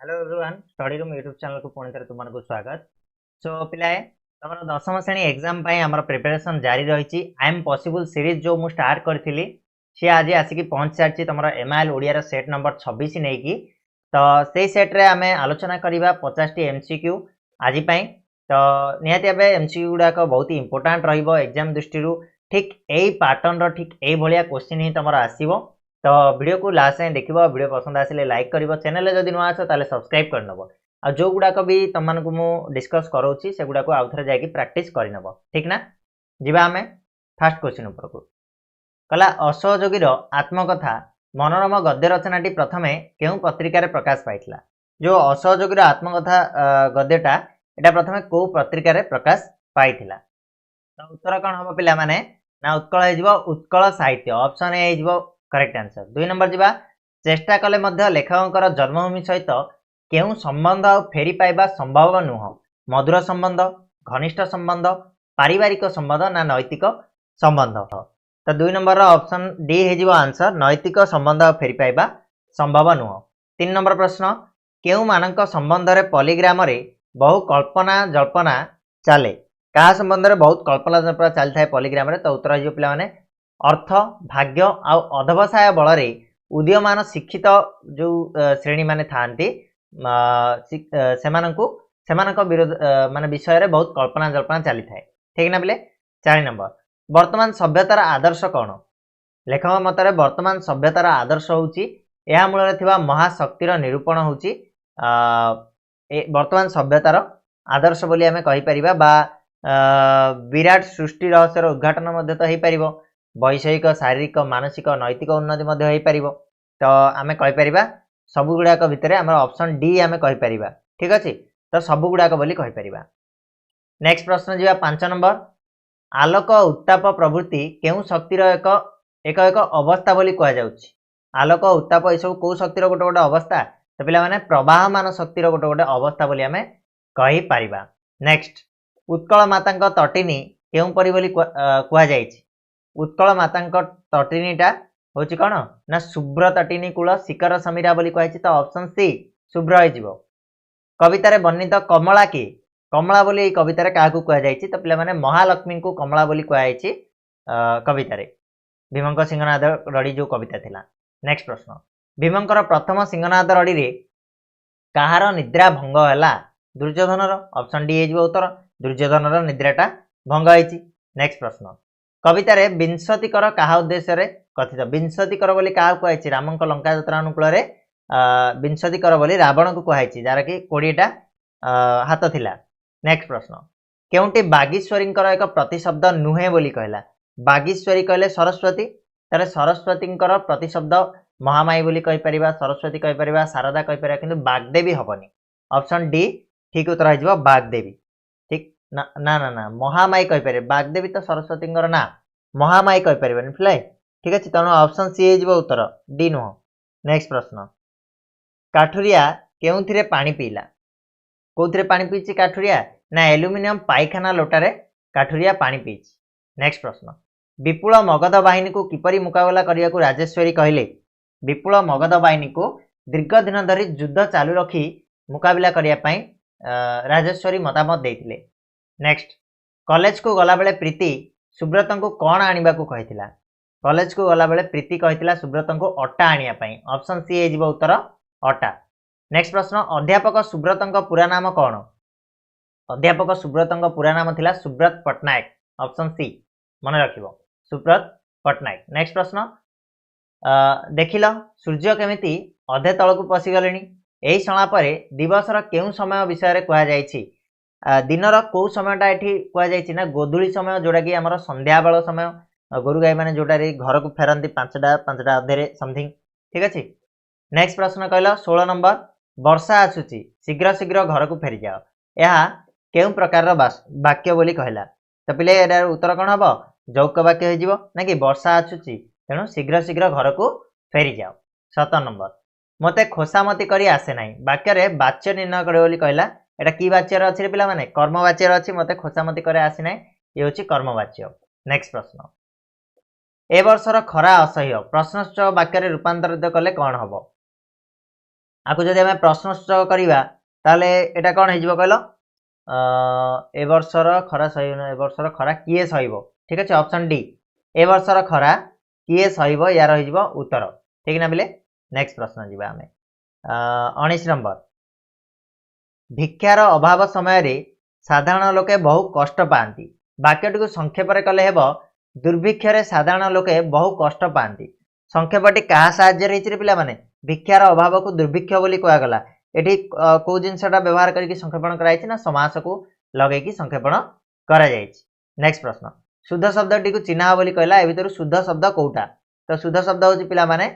Hello everyone study room YouTube channel को पुणी थे तुमको स्वागत। सो पिलाए तुम दशम श्रेणी एग्जाम आम प्रिपरेशन जारी रही। आई एम पॉसिबल सीरीज जो मुझे स्टार्ट करी सी आज आसिक पहुंच सारी तुम एमआईएल ओडिया सेट नंबर 26 नहीं तो से सेट्रे आम आलोचना करवा 50 टी एमसीक्यू आज तो निहाती भाव एमसीक्यू गुड़ाक बहुत इंपोर्टाट रग्जाम दृष्टि ठीक यही पैटर्न ठीक यही क्वेश्चन ही तुम आसो। तो वीडियो को लास्ट टाइम देखो वीडियो पसंद आसिले लाइक कर चैनल जब नुआ आस ताले सब्सक्राइब करनब आ जो गुड़ाक भी तुमको मु डिस्कस करोची से गुड़ाक आउ थे जाकि प्रैक्टिस करनब ठीक ना। जीवा आमे फास्ट क्वेश्चन उपर को कला असहयोगी आत्मकथा मनोरम गद्य रचनाटी प्रथमे केउ पत्रिकार प्रकाश पाइथिला। जो असहयोगी आत्मकथा गद्यटा एटा प्रथमे को पत्रिकार प्रकाश पाइथिला। तो उत्तर कौन हम पिला माने ना उत्कल हो उत्कल साहित्य ऑप्शन ए हो करेक्ट आंसर। 2 नंबर जीवा चेष्टा कले मध्य लेखकर जन्मभूमि सहित केउ संबंध आ फेरी पाइबा संभव नुह। मधुर संबंध, घनिष्ठ संबंध, पारिवारिक संबंध ना नैतिक संबंध। तो 2 नंबर ऑप्शन डी हो आंसर नैतिक संबंध आ फेरी पाइबा संभव नुह। 3 नंबर प्रश्न केउ मानक संबंध रे पॉलीग्राम रे बहु कल्पना जल्पना चले। क्या संबंध रे बहुत कल्पना जल्पना चली था पॉलीग्राम रे। तो उत्तर हो पिला माने अर्थ, भाग्य आ अधवसाय बल उदीयमान शिक्षित जो श्रेणी माने थांती विरोध माने विषय रे बहुत कल्पना जल्पना चली थाए ठीक ना बोले। 4 नंबर वर्तमान सभ्यतार आदर्श कौन। लेखक मतरे वर्तमान सभ्यतार आदर्श होउची या मूल थिबा महाशक्तिर निरूपण होउची वर्तमान सभ्यतार आदर्श बोली आमे कहि परिबा बा विराट सृष्टि रहस्यर उद्घाटन मध्य तो हेई परिबो। वैषयिक, शारीरिक, मानसिक, नैतिक उन्नति मध्य हेई परिबो। तो आमे कहि परिबा सबु गुडाक भितरे हमर ऑप्शन डी आमे कहि परिबा ठीक अछि। तो सबु गुडाक बोली कहि परिबा। नेक्स्ट प्रश्न जिवा 5 नंबर आलोक उत्ताप प्रवृत्ति केउ शक्तिर एक एक एक अवस्था बोली कहा जाउछि। आलोक उत्ताप ए सब को शक्तिर गोटे गोटे अवस्था। तो पिला माने प्रवाहमान शक्तिर गोटे गोटे अवस्था बोली आमे कहि परिबा। नेक्स्ट उत्कल मातांक तटिनी केउ परि बोली कहा जाइछि। उत्कल मातांक तटिनीटा होछि कोन ना शुभ्र तटिनी कूल शिखर समीरा बोली कहिछि। तो ऑप्शन सी शुभ्र हो। कवितारे वर्णित कमला की कमला बोली एई कवितारे काहाकू कहा जाइछि। तो पिला माने महालक्ष्मी को कमला बोली कहा जाइछि कवितारे भीमंक सिंहनाद रड़ी जो कविता थिला। नेक्स्ट प्रश्न भीमंकर प्रथम सिंहनाद रड़ी रे काहार निद्रा भंग हैला। दुर्योधनर। ऑप्शन डी हो उत्तर दुर्योधनर निद्राटा भंग होइछि। नेक्स्ट प्रश्न कवितारे विंशतिकर काहा उद्देश्य रे कथित। विंशतिकर बोली काहा कहिछि रामंक लंका यात्रा अनुकूल रे विंशतिकर बोली रावण को कहिछि जार कि 20टा हाथ थिला। नेक्स्ट प्रश्न केउंटी बागीश्वरींकर एक प्रतिशब्द नुहे बोली कहला। बागीश्वरी कहले सरस्वती तारे सरस्वतींकर प्रतिशब्द महामाई बोली कहि परिबा, सरस्वती कहि परिबा, शारदा कहि परिबा किंतु बागदेवी हबनी। ऑप्शन डी ठीक उत्तर हो बागदेवी ठीक ना ना ना, ना महामाई कहि परिबा बागदेवी तो सरस्वतींकर ना महामाई कहि परिबानी फिलाय ठीक अछि। तनो ऑप्शन सी हो उत्तर डी नुह। नेक्स्ट प्रश्न काठुरिया केउथिरे पानी पीला। कोथिरे पानी पीछि काठुरिया ना एल्युमिनियम पाइखाना लोटारे काठुरिया पानी पीछि। नेक्स्ट प्रश्न विपुल मगध बाहिनी को किपरि मुकाबला करिया को राजेश्वरी कहले। विपुल मगध बाहिनी को दीर्घ दिन धरी युद्ध चालू रखी मुकाबला करिया पई राजेश्वरी मतामत देथिले। नेक्स्ट कॉलेज को गला बेले प्रीति सुब्रत को कौन आनिबा को कहिथिला। कॉलेज को गला बेले प्रीति कहिथिला सुब्रत को अट्टा आनिया पई। ऑप्शन सी हे उत्तर अट्टा। नेक्स्ट प्रश्न अध्यापक सुब्रत पूरा नाम कौन। अध्यापक सुब्रत पूरा नाम थिला सुब्रत पट्टनायक। ऑप्शन सी मन रखिबो सुब्रत पट्टनायक। नेक्स्ट प्रश्न देखिल सूर्य केमिति अधे तल को पसिगलेनी। एही सणा परे दिवसर केउ समय विषय रे कहा जाइछि। दिनर को समयटा एठी कहा जाइछि ना गोधुली समय जोड़ा कि हमर संध्या बेल समय गोरु गाई माने जोटा रे घर को फेरंती 5टा अधेरे समथिंग ठीक अछि। नेक्स्ट प्रश्न कहला 16 नंबर वर्षा आसुची शीघ्र शीघ्र घर को फेरी जाओ यह केउ प्रकार वाक्य बोली कहला। तो पिले एटार उत्तर कौन हम यौगिक वाक्य हो ना कि वर्षा आसुची तेणु शीघ्र शीघ्र घर को फेरी जाओ। 17 नंबर मते खोसामती करी आसे नाही वाक्य रे वाच्य निर्णय करे बोली कहला। एटा की वाच्य रे अछि रे पिला माने कर्म वाच्य रे अछि मते खोसामती करे आसे नाही ये होची कर्म वाच्य। नेक्स्ट प्रश्न ए वर्षर खरा असह्य प्रश्नश्च वाक्य रे रूपांतरित कले कौन हबो। आपको जदि आम प्रश्नसूचक करवा ताले एटा कौन हो कहल ए वर्षर खरा सही ए वर्षर खरा किए सहिब ठीक अच्छे ऑप्शन डी ए वर्षर खरा किए सहिब यार हो उत्तर ठीक ना बिले नेक्स्ट प्रश्न जी आम 19 नंबर भिक्षार अभाव समय साधारण लोके बहु कष्ट पाती वाक्यटी को संक्षेप कले हेब दुर्भिक्षरे साधारण लोके बहु कष्ट पाती संक्षेपटी क्या साहाय्य पिला माने भिक्षार अभाव को दुर्भिक्ष बोली कहगला एठी को जिनसटा व्यवहार करके संक्षेपण कराई ना समास को लगेकी संक्षेपण करा जायछि नेक्स्ट प्रश्न शुद्ध शब्दटी को चिन्हा बोली कहला ए भीतर शुद्ध शब्द कोउटा तो शुद्ध शब्द होची पिला माने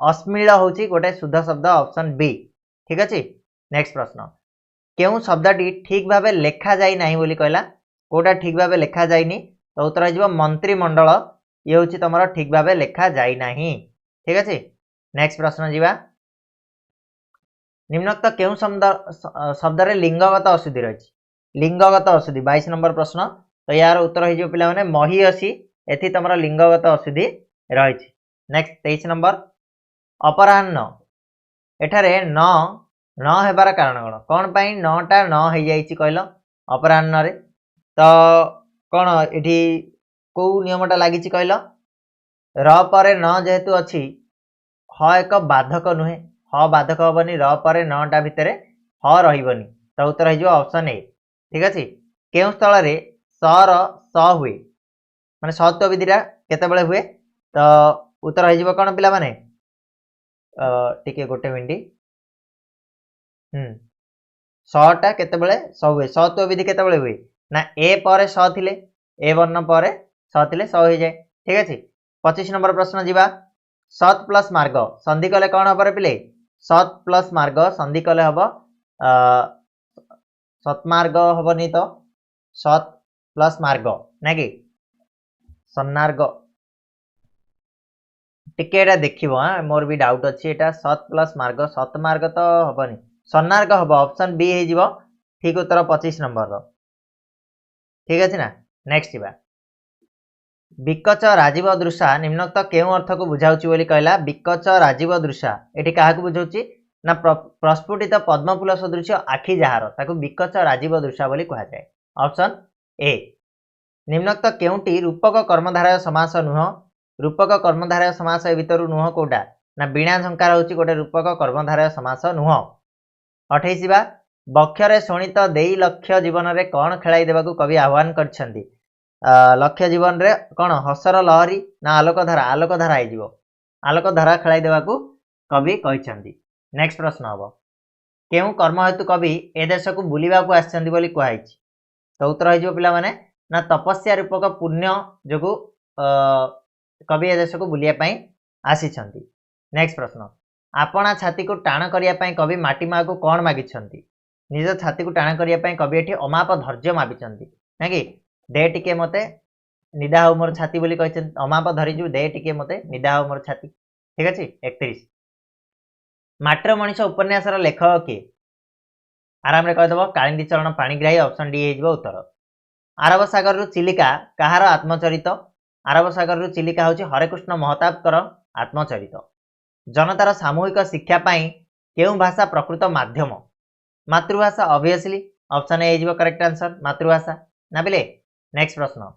अश्लील होची गोटे शुद्ध शब्द ऑप्शन बी ठीक अछि नेक्स्ट प्रश्न केउ शब्दटी ठीक भाबे लेखा जाई नाही बोली कहला कोटा ठीक भाबे लेखा जाईनी तो उत्तर हो मंत्रिमंडल ये होची तमरो ठीक भाबे लेखा जाई नाही ठीक अछि नेक्स्ट प्रश्न जीवा निम्नोक्त केउ शब्द रे लिंगगत अशुद्धि रही लिंगगत अशुद्धि 22 नंबर प्रश्न तो यार उत्तर हो पिला माने महीयसी एथि तमरो लिंगगत अशुद्धि रही नेक्स्ट 23 नंबर अपराह्न एठारे न हेबार कारण कौन पाई नटा न हो जाइछि कहल अपराह्न रे तो कौन एठी को नियमटा लागिछि कहल र परे न जेहेतु अछि ह एक बाधक नुहे ह बाधक हेबनी र परे नटा भितर ह रहिबनी तो उत्तर हो ऑप्शन ए ठीक अछि केउ स्थल रे सर स हुए माने सत्व विधिटा केतेबेले हुए तो उत्तर हो कौन पिला माने टिके गोटे मिनिट सटा केतेबेले स हुए सत्व विधि केतेबेले हुए ना ए पर स थिले ए वर्ण पर स थिले स हो जाए ठीक अछि 25 नंबर प्रश्न जीवा सत प्लस मार्ग संधि कले कौन हम पिले सत प्लस मार्ग संधि कले हम सतमार्ग हेनी तो सत प्लस मार्ग ना कि सन्नार्ग टिके देखिबो हां मोर भी डाउट अछि एटा सत प्लस मार्ग सतमार्ग तो हेनी सन्नार्ग हम ऑप्शन बी हे जीवो ठीक उत्तर 25 नंबर रो ठीक अछि ना नेक्स्ट जीवा विकच राजीव दृशा निम्नोक्त केउ अर्थ को बुझाउची बोली कहला विकच राजीव दृशा एठी काहा को बुझाउची ना प्रस्फुटित पद्मफूल सदृश आखि जहार ताकू विकच राजीव दृशा बोली कहा जाए ऑप्शन ए निम्नोक्त केउटी रूपक कर्मधारय समास नुह रूपक कर्मधारय समास ए भितर नुह कोटा ना बिना झंकार होची गोटे रूपक कर्मधारय समास नुह 28 बा बक्षरे शोणित देई लक्ष्य जीवन रे कौन खेलाई देबाकू कवि आह्वान करछंती लक्ष्य जीवन रे कौन हसर लहरी ना आलोकधारा आईजिवो आलोकधारा खेलाई देबाकू कवि कहछंती नेक्स्ट प्रश्न हम केउ कर्म हेतु कवि ए देश को बुलिबाकू आछंती बोली कहैछि तो उत्तर हो पिला माने ना तपस्या रूपक पुण्य जोगु कवि ए देश को बुलिया पई आसीछंती नेक्स्ट प्रश्न आपणा छाती को टाण करिया पई कवि माटी मा को कोन मागिछंती निज छाती को टाण करिया पई कवि एठी अमाप धैर्य माबिछंती ना कि दे टिके मते निदा हो मोर छाती बोली कहछंती अमाप धरि जु दे टिके मते निदा हो मोर छाती ठीक अछि 31 माट्र मनीष उपन्यास लेखक किए आराम रे कहदब कालिंदी चरण पाणिग्राही ऑप्शन डी हो उत्तर आरब सागर रु चिलिका कहार आत्मचरित आरब सागर रु चिलिका होची हरेकृष्ण महताबकर आत्मचरित जनतार सामूहिक शिक्षा पाई केउ भाषा प्रकृत माध्यम मातृभाषा ऑब्वियसली ऑप्शन ए हो करेक्ट आंसर मातृभाषा ना बिले नेक्स्ट प्रश्न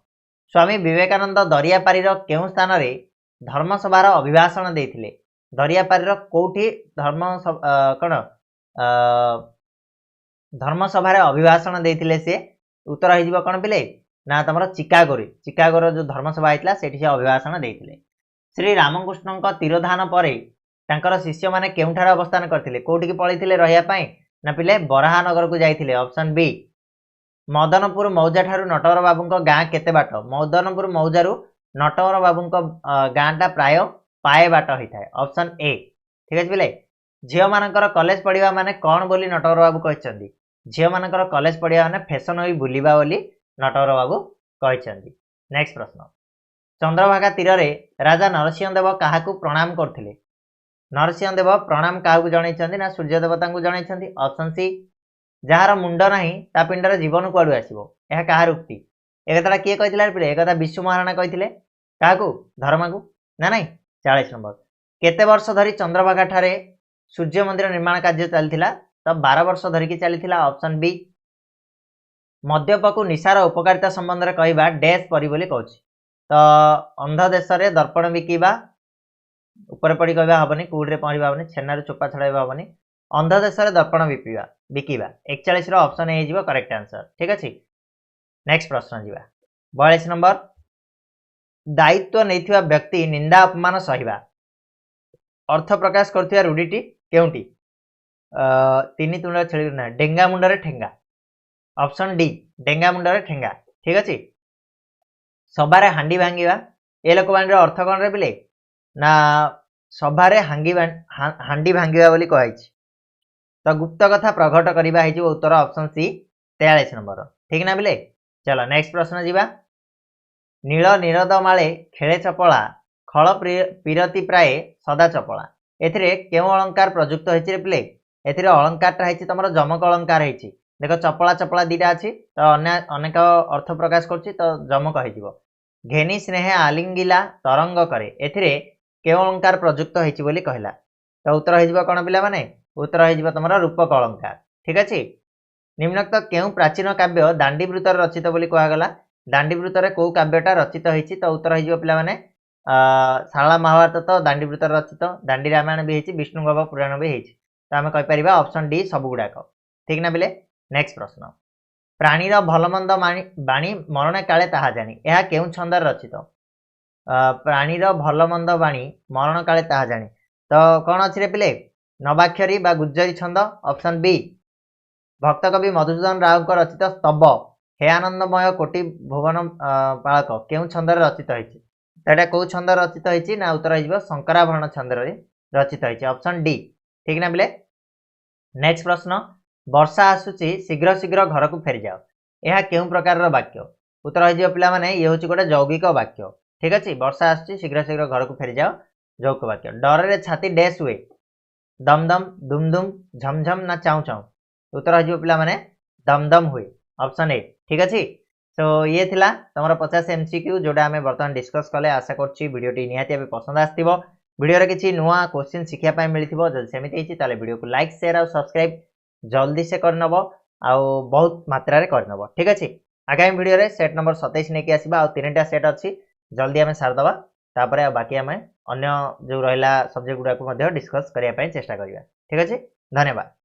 स्वामी विवेकानंद दरियापारी केउ स्थान रे धर्मसभार अभिभाषण देथिले दरियापारी कोठी धर्मसभार अभिभाषण देथिले से उत्तर हो कौन पिले ना तुम चिकागोर जो धर्मसभा होता से अभिभाषण देथिले श्री रामकृष्ण तिरोधान पर तांकर शिष्य माने केउठार अवस्थान करथिले कोठी की पळैथिले रहिया पई ना पिले बराहानगर को जाइथिले ऑप्शन बी मदनपुर मौजा ठारू नटवर बाबूंको गाँ केते बाट मदनपुर मौजारू नटवर बाबूंको गाँटा प्राय पाए बाट होता है ऑप्शन ए ठीक है पिले झील मानकर कॉलेज पढ़ा माने कौन बोली नटवर बाबू कहते झील मानकर कॉलेज पढ़ा माने फैशन होई बुलिबा बोली नटवर बाबू कहते नेक्स्ट प्रश्न चंद्रभागा तीर रे राजा नरसिंहदेव क्या प्रणाम करथिले नरसिंहदेव प्रणाम क्या जन ना सूर्य देवता को जन ऑप्शन सी जार मुंड नाही ता पिंडर जीवन कुआडू आसीबो यह कहार उक्ति एक कथा किए कहथिला पिले एक कथा विश्व महाराणा कहथिले काकू धर्मा को ना नहीं 40 नंबर केते वर्ष धरी चंद्रभागा ठारे सूर्य मंदिर निर्माण कार्य चलता तो 12 वर्ष धरिकी चलता ऑप्शन बी मद्यप को निशार उपकारिता संबंध में कहवा डैश परी बोली कहूँ तो अंध देश में दर्पण बिकिबा ऊपर पड़ी कहवा हेनी कूड़े पहनवा हेनी छेनार चोपा छड़ाइबा हेनी अंध देश में दर्पण बिकिबा 41 ऑप्शन ए हो करेक्ट आंसर ठीक अच्छे। नेक्स्ट प्रश्न जीवा 42 नंबर दायित्व नहीं व्यक्ति निंदा अपमान सहिबा अर्थ प्रकाश कर रूढ़ीटी केउटी तीन तुंड छेली ना डेंगा मुंडरे ठेंगा ऑप्शन डी डेंगा मुंडरे ठेंगा ठीक अच्छे। सभारे हांडी भांगिबा ए लोकवाणी अर्थ कौन रे बिले ना सभारे हांडी भांगिबा बोली कहि तो गुप्त कथा प्रकट करिबा है उत्तर ऑप्शन सी 43 नंबर ठीक ना बिले। चलो नेक्स्ट प्रश्न जीवा नील निरद माले खेले चपला खल पीरती प्राय सदा चपला एथिरे केउ अलंकार प्रयुक्त होइछि रे पिले एथिरे अलंकारटा होइछि तमरो जमक अलंकार होइछि देख चपला चपला दीटा अछि तो अनेक अर्थ प्रकाश करछि तो जमक होइजिवो घेनी स्नेह आलिंगिला तरंग करे एथिरे केउ अलंकार प्रयुक्त होइछि बोली कहला तो उत्तर होइजिवो कोन पिला माने उत्तर होइजिवो तमरो रूपक अलंकार ठीक अछि। निम्नोक्त केउ प्राचीन काव्य दांडीवृत रचित बोली कहा गला दांडीवृत रे को काव्यटा रचित होइछि तो उत्तर होइजिवो पिला माने शाला महाभारत तो दांडीवृत रचित दांडी रामायण भी होइछि विष्णुगव पुराण भी होइछि तो आमे कहि परिबा ऑप्शन डी सब गुडाक ठीक ना बिले। नेक्स्ट प्रश्न प्राणीर भलमंद बाणी मरणे काले ताहा जानी यह केउ छंदर रचित प्राणीर भलमंद बाणी मरण काले ताहा जानी तो कौन अच्छी रे पिले नवाक्षरी बा गुज्जरी छंद ऑप्शन बी भक्त कवि मधुसूदन राव को रचित स्तव हे आनंदमय कोटि भुवन पालक केउ छंदर रचित होइछि एटा को छंदर रचित होइछि ना उत्तर होइबो शंकराभरण छंदर रचित होइछि ऑप्शन डी ठीक ना बिले। नेक्स्ट प्रश्न वर्षा आसुची शीघ्र शीघ्र घर को फेरी जाओ यह केउ प्रकार वाक्य उत्तर होइजिवो पिला माने ये होछि गोटे यौगिक वाक्य ठीक अछि। वर्षा आसुची शीघ्र शीघ्र घर को फेरी जाओ यौगिक वाक्य डर रे छाती डैश हुए दम दम दुम दुम झम झम ना चाऊ चाऊ उत्तर होइजिवो पिला माने दम दम हुए ऑप्शन ए ठीक अछि। तो ये थिला तमरो 50 एमसीक्यू जोडा हमें बर्तमान डिस्कस कले आशा करछि वीडियोटी निहाती अबे पसंद आस्तिबो वीडियो रे किछि नुवा क्वेश्चन शिखिया पाए मिलिथिबो जदि सेमिति हिछि ताले वीडियो को लाइक शेयर और सब्सक्राइब जल्दी से करनब आउ बहुत मात्रा रे करनब ठीक अछि। आगामी वीडियो रे सेट नंबर 27 नेकी आसीबा आ तीनटा सेट अछि जल्दी हमें सार दबा तापरे बाकी हमें अन्य जो रहला सब्जेक्ट गुडा को मध्ये डिस्कस करिया पाए चेष्टा करिया ठीक अछि। धन्यवाद।